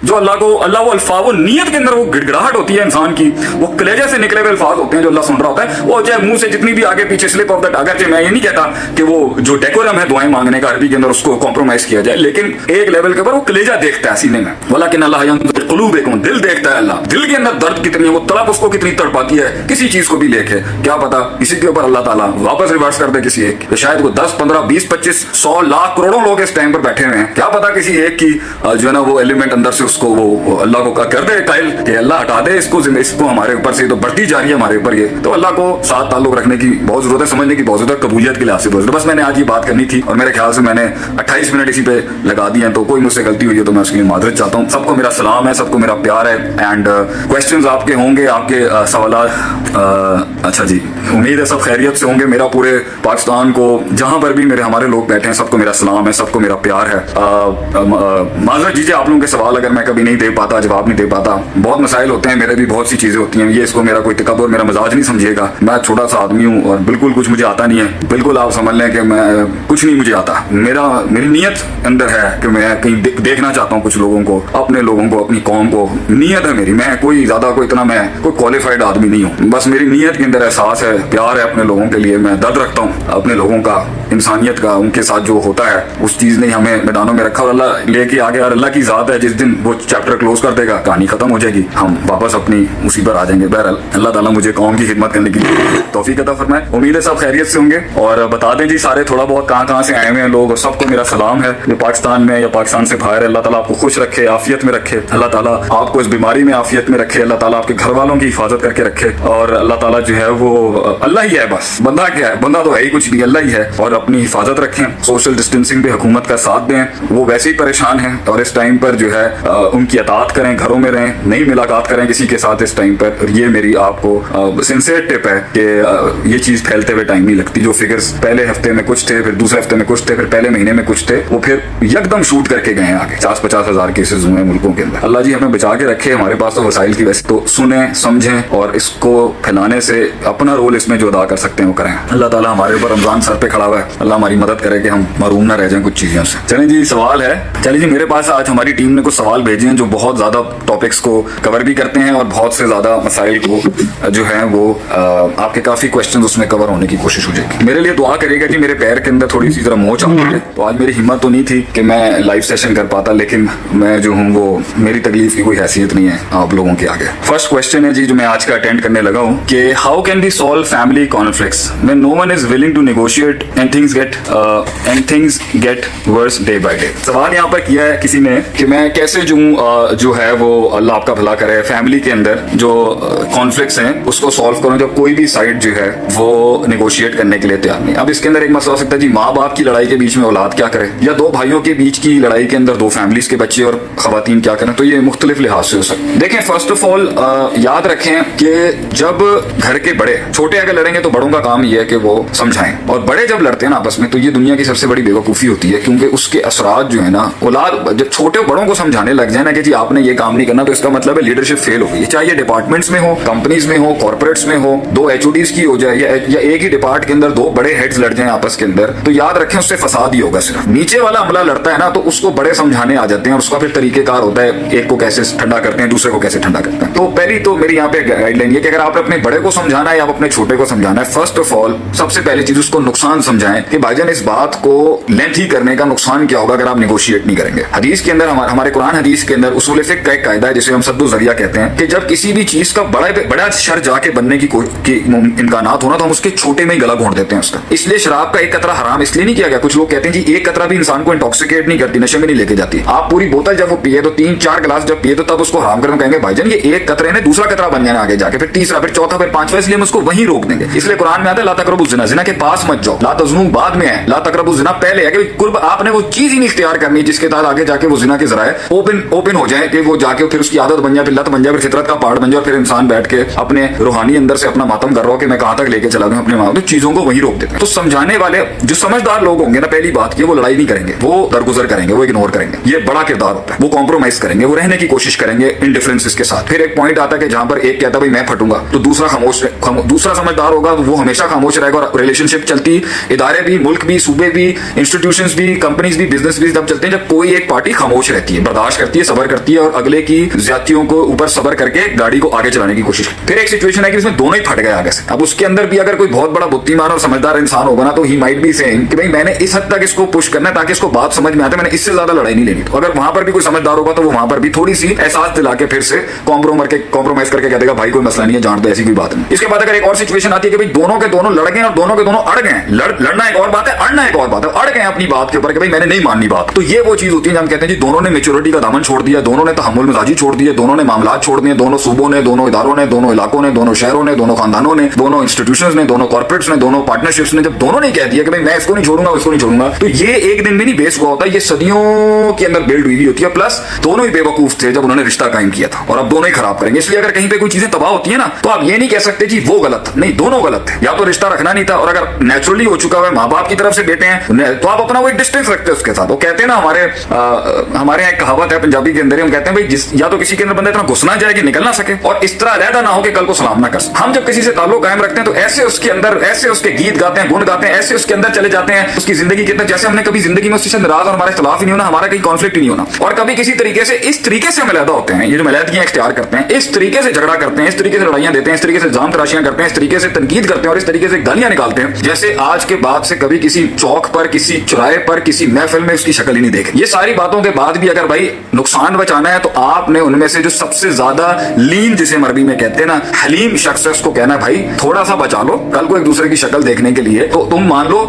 जो अल्लाह वो अल्फाज, वो नीयत के अंदर वो गिड़गिड़ाहट होती है इंसान की, वो कलेजे से निकले हुए अल्फाज होते हैं जो अल्लाह सुन रहा होता है, वो चाहे मुंह से जितनी भी आगे पीछे स्लिप ऑफ द टंग, अगरचे मैं ये नहीं कहता कि वो जो डेकोरम है दुआएं मांगने का अरबी के अंदर उसको कॉम्प्रोमाइज किया जाए, लेकिन एक लेवल के ऊपर वो कलेजा देखता है सीने में, वलाकिन अल्लाह यंजुर क़ुलूबकुम, दिल देखता है अल्लाह, दिल के अंदर दर्द कितनी है, वो तड़प उसको कितनी तड़पाती है, किसी चीज को भी लेके, क्या पता किसी के ऊपर अल्लाह ताला वापस रिवर्स कर दे किसी एक, तो शायद वो 10, 15, 20, 25, 100, लाख, करोड़ों लोग इस टाइम पर बैठे हुए हैं, क्या पता किसी एक की जो है ना वो एलिमेंट अंदर से उसको वो अल्लाह को कर दे कायल कि अल्लाह हटा दे इसको हमारे ऊपर से, तो बढ़ती जा रही है हमारे ऊपर ये, तो अल्लाह को साथ ताल्लुक रखने की बहुत जरूरत है, समझने की बहुत जरूरत है, कबूलियत के लिहाज से बहुत जरूरत है। बस मैंने आज ये बात करनी थी और मेरे ख्याल से मैंने 28 मिनट इसी पे लगा दिए हैं, तो कोई मुझसे गलती हुई है तो मैं उसके लिए माजरत चाहता हूँ। सबको मेरा सलाम है, सबको मेरा प्यार है, एंड क्वेश्चंस आपके होंगे, आपके सवाल, अच्छा जी, उम्मीद है सब खैरियत से होंगे। मेरा पूरे पाकिस्तान को जहाँ पर भी हमारे लोग बैठे हैं सबको मेरा सलाम है, सबको मेरा प्यार है। माजरत दीजिए आप लोगों के सवाल अगर मैं कभी नहीं दे पाता, जवाब नहीं दे पाता, बहुत मसाइल होते हैं, मेरे भी बहुत सी चीज़ें होती हैं, ये इसको मेरा कोई तकब्बुर, मेरा मजाज नहीं समझिएगा, मैं छोटा सा आदमी हूँ और बिल्कुल कुछ मुझे आता नहीं है, बिल्कुल आप समझ लें कि मैं कुछ नहीं मुझे आता, मेरी नीयत अंदर है कि मैं कहीं देखना चाहता हूँ कुछ लोगों को, अपने लोगों को, अपनी कौम को, नीयत है मेरी, मैं कोई ज़्यादा कोई इतना मैं कोई क्वालिफाइड आदमी नहीं हूँ, बस मेरी नीयत के अंदर एहसास है, प्यार है अपने लोगों के लिए, मैं दर्द रखता हूँ अपने लोगों का, इंसानियत का, उनके साथ जो होता है उस चीज़ ने हमें मैदानों में रखा और अल्लाह लेके आगे, और अल्लाह की ज़ात है, जिस दिन वो चैप्टर क्लोज कर देगा कहानी खत्म हो जाएगी, हम वापस अपनी उसी पर आ जाएंगे। बहरहाल अल्लाह ताला मुझे कौम की खिदमत करने की तौफीक अता फरमाए। उम्मीद है सब खैरियत से होंगे और बता दें जी सारे थोड़ा बहुत कहाँ से आए हुए हैं लोग, और सबको मेरा सलाम है, जो पाकिस्तान में या पाकिस्तान से बाहर है, अल्लाह ताला आपको खुश रखे, आफियत में रखे, अल्लाह ताला आपको इस बीमारी में आफियत में रखे, अल्लाह ताला आपके घर वालों की हिफाजत करके रखे, और अल्लाह ताला जो है वो अल्लाह ही है, बस बंदा क्या है, बंदा तो है ही कुछ नहीं, अल्लाह ही है, और अपनी हिफाजत रखें, सोशल डिस्टेंसिंग पे हुकूमत का साथ दें, वो वैसे ही परेशान हैं और इस टाइम पर जो है उनकी अतात करें, घरों में रहें, नई मुलाकात करें किसी के साथ इस टाइम पर, और ये मेरी आपको सिंसियर टिप है कि ये चीज़ फैलते हुए टाइम नहीं लगती, जो फिगर्स पहले हफ्ते में कुछ थे, फिर दूसरे हफ्ते में कुछ थे, फिर पहले महीने में कुछ थे, वो फिर यकदम शूट करके गए हैं आगे, 50-50 हज़ार केसेस हुए हैं मुल्कों के अंदर। अल्लाह जी हमें बचा के रखे, हमारे पास तो वसाइल की वैसे तो सुने समझें और इसको फैलाने से अपना रोल इसमें जो अदा कर सकते हैं वो करें। अल्लाह ताला हमारे ऊपर रमजान सर पे खड़ा हुआ है, अल्लाह हमारी मदद करे कि हम महरूम ना रह जाएं कुछ चीज़ों से। चलें जी, सवाल है, चलिए जी, मेरे पास आज हमारी टीम ने कुछ सवाल भेजे हैं जो बहुत ज़्यादा टॉपिक्स को कवर भी करते हैं और बहुत से ज़्यादा मसाइल को जो है वो आपके काफ़ी क्वेश्चन उसमें कवर होने की कोशिश हो जाएगी। मेरे लिए दुआ करेगा जी, मेरे पैर के अंदर थोड़ी सी जरा मोच आ रही है, तो आज मेरी हिम्मत तो नहीं थी कि मैं लाइव सेशन कर पाता, लेकिन मैं जो हूँ वो मेरी तकलीफ की कोई हैसियत नहीं है आप लोगों के आगे। फर्स्ट क्वेश्चन है जी जो मैं आज का अटेंड करने लगा हूँ कि how can be solve family conflicts when no one is willing to negotiate and things get worse day by day. सवाल यहाँ पर किया है किसी ने कि मैं कैसे जो है वो अल्लाह आपका भला करे, फैमिली के अंदर जो कॉन्फ्लिक्ट्स हैं उसको सॉल्व करूँ जब कोई भी साइड जो है वो नेगोशिएट करने के लिए तैयार नहीं। अब इसके अंदर एक मसला हो सकता है जी, माँ बाप की लड़ाई के बीच में औलाद क्या करे, या दो भाइयों के बीच की लड़ाई के अंदर दो फैमिलीज के बच्चे और खवातीन क्या करें, तो ये मुख्तलिफ लिहाज से हो सकता है। देखें, फर्स्ट ऑफ ऑल याद रखें कि जब घर के बड़े छोटे अगर लड़ेंगे तो बड़ों का काम ये है कि वो समझाएं, और बड़े जब लड़ते हैं ना आपस में तो ये दुनिया की सबसे बड़ी बेवकूफ़ी होती है, क्योंकि उसके असरात जो है ना औलाद जब छोटे बड़ों को समझाने लग जाए ना कि जी आपने ये काम नहीं करना, तो इसका मतलब है लीडरशिप फेल हो गई है, चाहे ये डिपार्टमेंट्स में हो, कंपनीज में हो, कॉर्पोरेट्स में हो, दो HODs की हो जाए या एक ही डिपार्ट के अंदर दो बड़े हेड्स लड़ जाएं आपस के अंदर, तो याद रखें उससे फसाद ही होगा। सिर्फ नीचे वाला अमला लड़ता है ना तो उसको बड़े समझाने आ जाते हैं, और उसका फिर तरीकेकार होता है एक को कैसे ठंडा करते हैं, दूसरे को कैसे ठंडा करते हैं। तो पहली तो मेरी यहाँ पे गाइडलाइन ये कि अगर आप अपने बड़े को समझाना है या आप अपने छोटे को समझाना है, फर्स्ट ऑफ ऑल सबसे पहली चीज उसको नुकसान समझाएं कि भाईजान इस बात को लेंथी करने का नुकसान क्या होगा अगर आप नेगोशिएट नहीं करेंगे। हदीस के अंदर हमारे कुरान हदीस के अंदर उसूल फिक्र का एक कायदा है जिसे हम सद्दु ज़रिया कहते हैं कि जब किसी भी चीज का बड़ा शर जाके बनने की इम्कानात होना तो हम उसके छोटे में ही गला घोंट देते हैं उसका। इसलिए शराब का एक कतरा हराम इसलिए नहीं किया गया, कुछ लोग कहते हैं जी एक कतरा भी इंसान को इंटॉक्सिकेट नहीं करती, नशे में नहीं लेके जाती। आप पूरी बोतल जब वो पिए तो 3-4 गिलास जब पिए तो तब उसको हराम करके कहेंगे भाईजान ये एक कतरे ने दूसरा कतरा बन जाना आगे जाके, फिर तीसरा, फिर चौथा, फिर पांचवा, इसलिए हम उसको वहीं रोक देंगे। इसलिए कुरान में आता है ला तकरबु ज़िना, ज़िना के पास मत जाओ, ला तज़्नु बाद में है, ला तकरबु ज़िना पहले है कि कुर्ब आपने वो चीज ही नहीं इख्तियार करनी जिसके तहत आगे जाके वो ज़िना के ज़राए ओपन हो जाए कि वो जाके फिर उसकी आदत बन जाए, फिर लत बन जाए, फिर फितरत का पार्ट बन जाए, फिर इंसान बैठ के अपने रूहानी अंदर से अपना मातम कर रहा हो कि मैं कहां तक लेके चला दूं अपने माँ, तो चीजों को वहीं रोक देते हैं। तो समझाने वाले जो समझदार लोग होंगे ना, पहली बात की वो लड़ाई नहीं करेंगे, वो दरगुजर करेंगे, वो इग्नोर करेंगे, ये बड़ा किरदार होता है। वो कॉम्प्रोमाइज करेंगे, वो रहने की कोशिश करेंगे इन डिफरेंसेस के साथ। फिर एक पॉइंट आता है कि जहां पर एक कहता है भाई मैं फटूंगा तो दूसरा समझदार होगा वो हमेशा खामोश रहेगा और रिलेशनशिप चलती इदारे ادارے بھی, ملک بھی, صوبے بھی, انسٹیٹیوشنز بھی, کمپنیز بھی, بزنس بھی تب چلتے ہیں جب کوئی ایک پارٹی خاموش رہتی ہے, برداشت کرتی ہے, صبر کرتی ہے اور اگلے کی زیادتیوں کو اوپر صبر کر کے گاڑی کو آگے چلانے کی کوشش. پھر ایک سچویشن ہے کہ اس میں دونوں ہی پھٹ گئے آگے سے. اب اس کے اندر بھی اگر کوئی بہت بڑا بدیمان اور سمجھدار انسان ہوگا نا تو ہی مائٹ بی سیئنگ کہ بھائی میں نے اس حد تک اس کو پش کرنا ہے تاکہ اس کو بات سمجھ میں آتے, میں نے اس سے زیادہ لڑائی نہیں لینی. تو اگر وہاں پر بھی کوئی سمجھدار ہوگا تو وہ وہاں پر بھی تھوڑی سی احساس دلا کے پھر سے کمپرومائز کر کے کہہ دے گا بھائی کوئی مسئلہ نہیں ہے, جان دے, ایسی کوئی بات نہیں. اس کے بعد اگر ایک اور سچویشن آتی ہے کہ بھائی دونوں کے دونوں لڑ گئے اور دونوں کے دونوں اڑ گئے. لڑنا ایک اور بات ہے, اڑنا ایک اور بات ہے. اڑ گئے اپنی بات کے اوپر کہ بھائی میں نے نہیں ماننی بات, تو یہ وہ چیز ہوتی ہے جب ہم کہتے ہیں جی دونوں نے میچورٹی کا دامن چھوڑ دیا, دونوں نے تحمل مزاجی چھوڑ دیے, دونوں نے معاملات چھوڑ دیے, دونوں صوبوں نے, دونوں اداروں نے, دونوں علاقوں نے, دونوں شہروں نے, دونوں خاندانوں نے, دونوں انسٹیٹیوشنز نے, دونوں کارپوریٹس نے, دونوں پارٹنرشپس نے, جب دونوں نے کہہ دیا کہ بھائی میں اس کو نہیں چھوڑوں گا, اس کو نہیں چھوڑوں گا, تو یہ ایک دن میں نہیں بیس ہوا ہوتا, یہ صدیوں کے اندر بلڈ ہوئی ہوتی ہے. پلس دونوں ہی بے وقوف تھے جب انہوں نے رشتہ قائم کیا تھا اور اب دونوں ہی خراب کریں گے. اس لیے اگر کہیں پہ کوئی چیزیں تباہ ہوتی ہیں نا تو آپ یہ نہیں کہہ سکتے جی وہ غلط, نہیں دونوں غلط تھے. یا تو رشتہ رکھنا نہیں تھا, اور اگر نیچرلی ہو چکا ہے ماں باپ کی طرف سے بیٹے ہیں تو آپ اپنا وہ ایک ڈسٹینس رکھتے ہیں اس کے ساتھ. وہ کہتے ہیں نا ہمارے یہاں ایک کہاوت ہے پنجابی کے اندر, ہم کہتے ہیں بھائی یا تو کسی کے اندر بندہ اتنا گھسنا جائے کہ نکل نہ سکے اور اس طرح علیحدہ نہ ہو کہ کل کو سلام نہ کر سکے. ہم جب کسی سے تعلق قائم رکھتے ہیں تو ایسے اس کے اندر ایسے اس کے گیت گاتے ہیں, گن گاتے ہیں, ایسے اس کے اندر چلے جاتے ہیں, اس کی زندگی کتنا جیسے ہم نے کبھی زندگی میں اس سے ناراض اور ہمارا اختلاف ہی نہیں ہونا, ہمارا کہیں کانفلکٹ ہی نہیں ہونا, اور کبھی کسی طریقے سے اس طریقے سے ہم علیحدہ ہوتے ہیں. یہ جو علیحدگیاں اختیار کرتے ہیں, اس طریقے سے جھگڑا کرتے ہیں, اس طریقے سے لڑائیاں دیتے ہیں, اس طریقے سے الزام تراشیاں کرتے ہیں, اس طریقے سے تنقید کرتے ہیں اور اس طریقے سے گالیاں نکالتے ہیں جیسے آج کے بعد سے کبھی کسی چوک پر, کسی چوراہے پر, کسی محفل میں اس کی شکل ہی نہیں دیکھی. یہ ساری باتوں کے بعد بھی اگر بھائی نقصان بچانا ہے تو آپ نے ان میں سے جو سب سے زیادہ لین جسے عربی میں کہتے ہیں نا حلیم شخص ہے, اس کو کہنا بھائی تھوڑا سا بچا لو, کل کو ایک دوسرے کی شکل دیکھنے کے لیے تو تم مان لو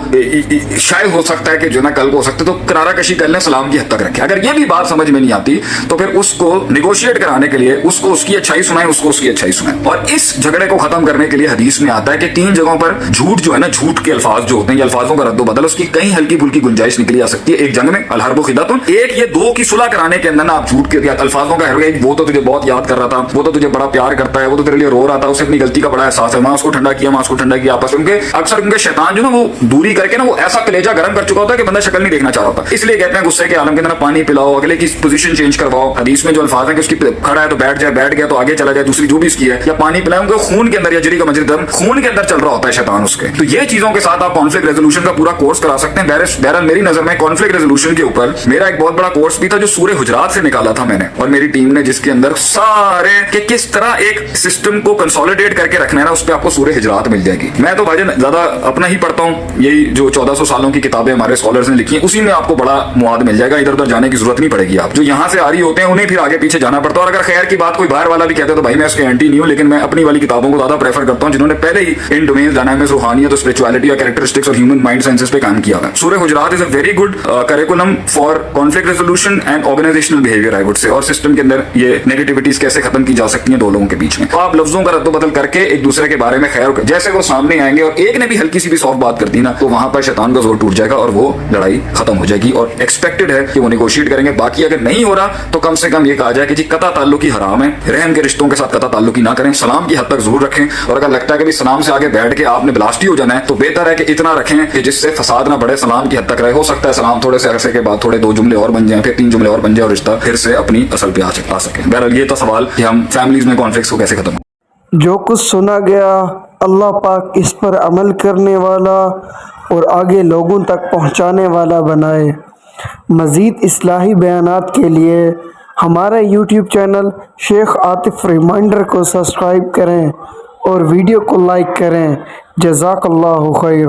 شاید ہو سکتا ہے کہ جو نا کل کو ہو سکتا ہے تو کنارہ کشی کر لیں, سلام کی حد تک رکھیں. اگر یہ بھی بات سمجھ میں نہیں آتی تو پھر اس کو نیگوشیٹ کرانے کے لیے اس کو اس کی اچھائی سنائیں, اس کو اس کی اچھائی سنائیں. اور اس جھگڑے کو ختم کرنے کے لیے حدیث میں آتا ہے کہ 3 جگہوں پر جھوٹ جو ہے نا, جھوٹ کے الفاظ جو ہوتے ہیں, یہ الفاظوں کا رد و بدل, اس کی کہیں ہلکی پھلکی گنجائش نکلی آ سکتی ہے. ایک جنگ میں الحرب خدعۃ, ایک یہ دو کی صلح کرانے کے اندر نا آپ جھوٹ کے الفاظوں کا وہ تو تجھے بہت یاد کر رہا تھا, وہ تو تجھے بڑا پیار کرتا ہے, وہ تو تیرے لیے رو رہا تھا, اسے اپنی غلطی کا بڑا احساس ہے, ماں اس کو ٹھنڈا کیا, ماں اس کو ٹھنڈا کیا آپس میں. اکثر ان کے شیطان جو نا وہ دوری کر کے نا وہ ایسا کلیجہ گرم کر چکا ہوتا ہے کہ بندہ شکل نہیں دیکھنا چاہ رہا ہوتا. اس لیے کہتے ہیں غصے کے عالم کے اندر پانی پلاؤ, اگلے کی پوزیشن چینج کرواؤ. حدیث میں جو الفاظ ہیں کہ اس کی کھڑا ہے تو بیٹھ جائے, بیٹھ گیا تو آگے چلا جائے, دوسری جو بھی اس کی ہے, یا پانی پلائیں گے خون کے اندر, یا جری کا مجرد دم خون کے اندر چل رہا ہوتا ہے شیطان اس کے. تو یہ چیزوں کے ساتھ آپ کانفلکٹ ریزولوشن کا پورا کورس کرا سکتے ہیں. بہرحال میری نظر میں کانفلکٹ ریزولوشن کے اوپر میرا ایک بہت بڑا کورس بھی تھا جو سورہ حجرات سے نکالا تھا میں نے اور میری ٹیم نے, جس کے اندر سارے کہ کس طرح ایک سسٹم کو کنسولیڈیٹ کر کے رکھنا ہے نا, اس پہ آپ کو سورہ حجرات مل جائے گی. میں تو بھائی زیادہ اپنا ہی پڑھتا ہوں, یہی جو 1400 سالوں کی کتابیں ہمارے اسکالرز نے لکھی ہیں اسی میں آپ کو بڑا مواد مل جائے گا. ادھر ادھر جانے کی ضرورت نہیں پڑے گی. آپ جو یہاں سے آ رہی ہوتے ہیں انہیں پھر آگے پیچھے جانا پڑتا ہے. اور اگر خیر کی بات کوئی باہر والا بھی کہتے تو بھائی میں اس کے اینٹی نہیں ہوں, لیکن میں اپنی والی کتابوں کو زیادہ پریفر کرتا ہوں جنہوں نے پہلے ہی ان ڈومینز ڈائنامکس, روحانیت, اسپرچوالٹی اور کیریکٹرسٹکس اور ہیومن مائنڈ سائنسز پہ کام کیا ہے. Surah Hujurat is a very good curriculum for conflict resolution and organisational behaviour I would say, اور سسٹم کے اندر یہ نیگیٹیوٹیز کیسے ختم کی جا سکتی ہیں دو لوگوں کے بیچ میں. تو آپ لفظوں کا رد و بدل کر کے ایک دوسرے کے بارے میں خیر جیسے وہ سامنے آئیں گے اور ایک نے بھی ہلکی سی بھی سافٹ بات کر دی نا تو وہاں پر شیطان کا زور ٹوٹ جائے گا اور وہ لڑائی ختم ہو جائے گی. اور ایکسپیکٹڈ ہے کہ وہ نیگوشیٹ کریں گے. باقی اگر نہیں ہو رہا تو کم سے کم یہ کہا جائے کہ جی قطع تعلق ہی حرام ہے, رحم کے رشتوں کے ساتھ قطع تعلق ہی نہ کریں, سلام کی حد تک ضرور رکھیں. اور اگر لگتا ہے کہ سلام سے آگے بیٹھ کے آپ نے بلاسٹی ہو جانا ہے تو بہتر ہے کہ اتنا رکھیں کہ جس سے فساد نہ بڑھے, سلام کی حد تک رہے. ہو سکتا ہے سلام تھوڑے سے عرصے کے بعد تھوڑے 2 جملے اور بن جائیں, پھر 3 جملے اور بن جائے اور رشتہ پھر سے اپنی اصل پہ آ سکے. بہرحال یہ تھا سوال کہ ہم فیملیز میں کانفلکٹس کو کیسے ختم. جو کچھ سنا گیا اللہ پاک اس پر عمل کرنے والا اور آگے لوگوں تک پہنچانے والا بنائے. مزید اصلاحی بیانات کے لیے ہمارا یوٹیوب چینل شیخ عاطف ریمائنڈر کو سبسکرائب کریں اور ویڈیو کو لائک کریں. جزاک اللہ خیر.